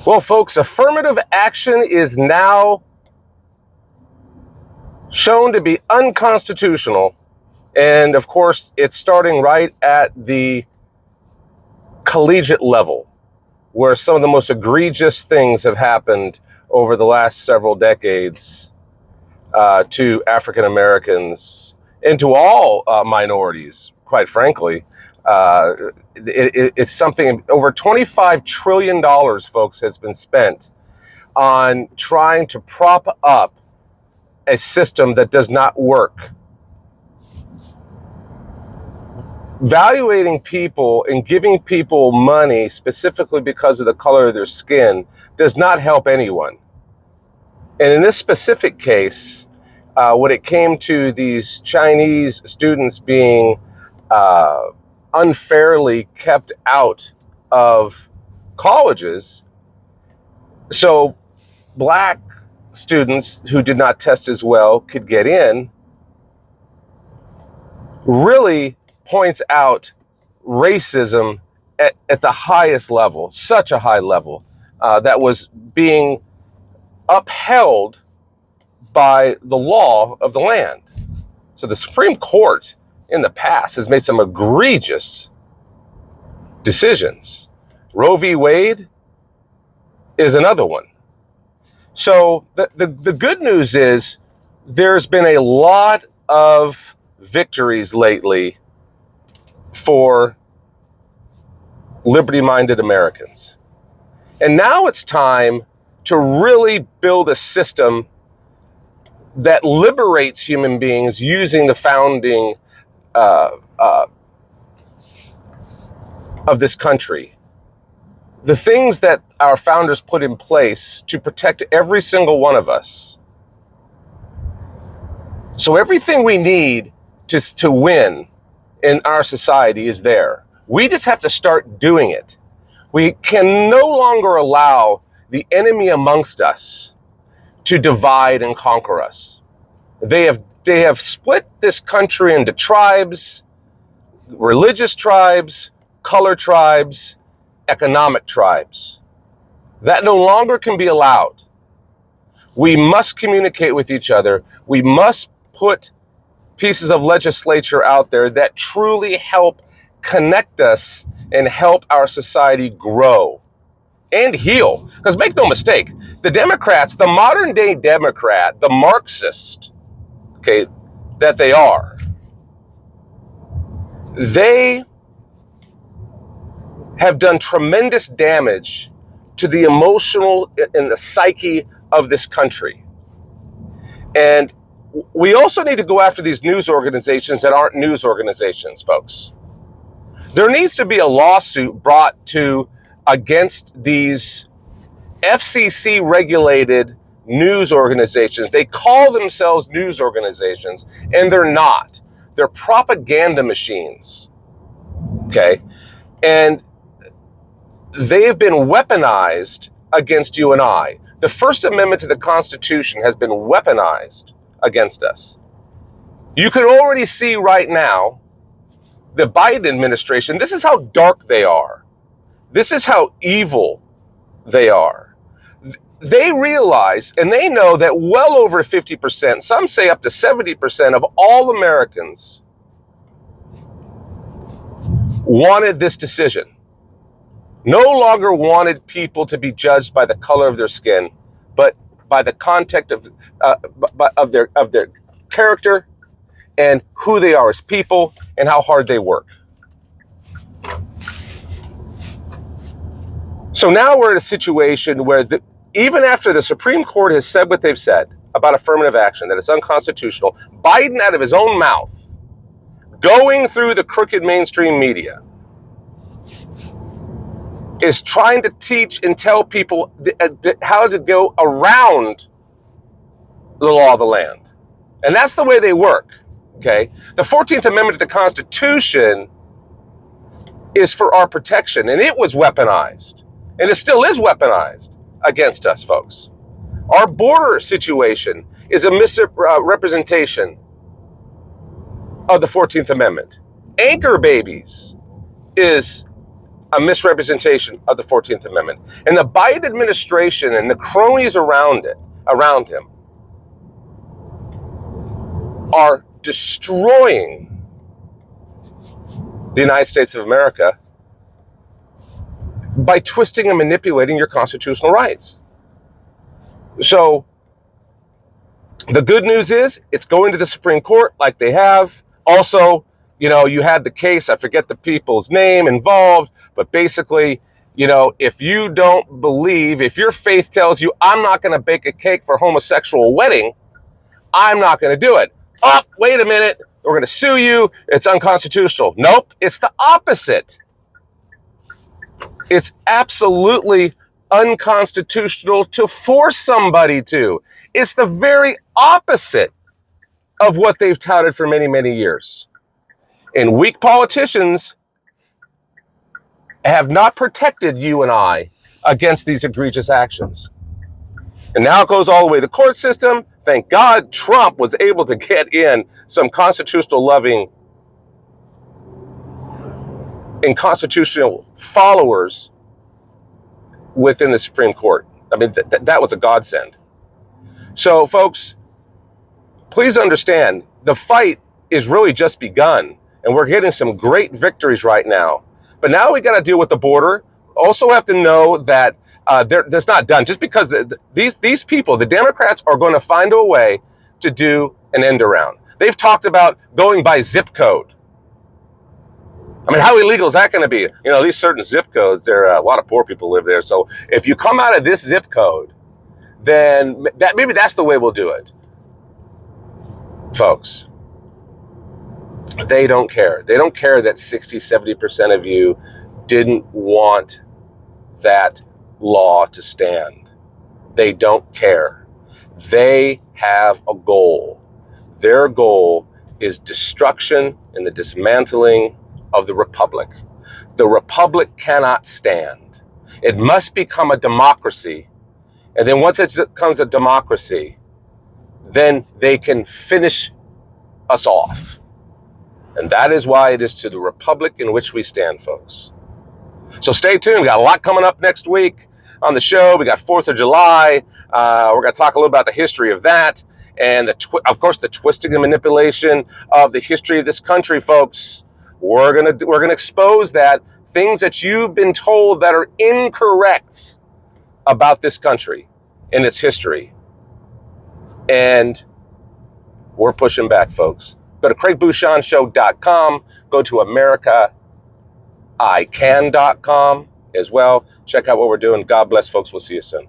Well, folks, affirmative action is now shown to be unconstitutional. And of course, it's starting right at the collegiate level, where some of the most egregious things have happened over the last several decades to African Americans and to all minorities, quite frankly. It's something, over $25 trillion, folks, has been spent on trying to prop up a system that does not work. Valuating people and giving people money specifically because of the color of their skin does not help anyone. And in this specific case, when it came to these Chinese students being unfairly kept out of colleges, so black students who did not test as well could get in, really points out racism at the highest level, such a high level, that was being upheld by the law of the land. So the Supreme Court in the past has made some egregious decisions. Roe v. Wade is another one. So the good news is there's been a lot of victories lately for liberty-minded Americans. And now it's time to really build a system that liberates human beings using the founding of this country. The things that our founders put in place to protect every single one of us. So everything we need to win in our society is there. We just have to start doing it. We can no longer allow the enemy amongst us to divide and conquer us. They have split this country into tribes, religious tribes, color tribes, economic tribes. That no longer can be allowed. We must communicate with each other. We must put pieces of legislature out there that truly help connect us and help our society grow and heal. Because make no mistake, the Democrats, the modern day Democrat, the Marxist, okay, that they are, they have done tremendous damage to the emotional and the psyche of this country. And we also need to go after these news organizations that aren't news organizations, folks. There needs to be a lawsuit brought against these FCC regulated news organizations. They call themselves news organizations, and they're not. They're propaganda machines. Okay? And they have been weaponized against you and I. The First Amendment to the Constitution has been weaponized against us. You can already see right now the Biden administration, this is how dark they are. This is how evil they are. They realize and they know that well over 50%, some say up to 70% of all Americans wanted this decision. No longer wanted people to be judged by the color of their skin, but by the context of their character and who they are as people and how hard they work. So now we're in a situation where even after the Supreme Court has said what they've said about affirmative action, that it's unconstitutional, Biden, out of his own mouth, going through the crooked mainstream media, is trying to teach and tell people how to go around the law of the land. And that's the way they work, okay? The 14th Amendment to the Constitution is for our protection, and it was weaponized. And it still is weaponized against us, folks. Our border situation is a misrepresentation of the 14th Amendment. Anchor babies is a misrepresentation of the 14th Amendment. And the Biden administration and the cronies around him, are destroying the United States of America by twisting and manipulating your constitutional rights. So the good news is it's going to the Supreme Court like they have. Also, you had the case, I forget the people's name involved, but basically, if you don't believe, if your faith tells you, I'm not going to bake a cake for a homosexual wedding, I'm not going to do it. Oh, wait a minute. We're going to sue you. It's unconstitutional. Nope. It's the opposite. It's absolutely unconstitutional to force somebody to. It's the very opposite of what they've touted for many, many years. And weak politicians have not protected you and I against these egregious actions. And now it goes all the way to the court system. Thank God Trump was able to get in some constitutional loving and constitutional followers within the Supreme Court. I mean, that was a godsend. So, folks, please understand, the fight is really just begun, and we're getting some great victories right now. But now we got to deal with the border. Also have to know that that's not done. Just because these people, the Democrats, are going to find a way to do an end around. They've talked about going by zip code. I mean, how illegal is that going to be? These certain zip codes, a lot of poor people live there. So if you come out of this zip code, then maybe that's the way we'll do it. Folks, they don't care. They don't care that 60-70% of you didn't want that law to stand. They don't care. They have a goal. Their goal is destruction and the dismantling of the republic. The republic cannot stand. It must become a democracy. And then once it becomes a democracy, then they can finish us off. And that is why it is to the republic in which we stand, folks. So stay tuned. We got a lot coming up next week on the show. We got 4th of July. We're going to talk a little about the history of that. And of course, the twisting and manipulation of the history of this country, folks. We're gonna expose that, things that you've been told that are incorrect about this country and its history. And we're pushing back, folks. Go to CraigBouchonShow.com. Go to AmericaICan.com as well. Check out what we're doing. God bless, folks. We'll see you soon.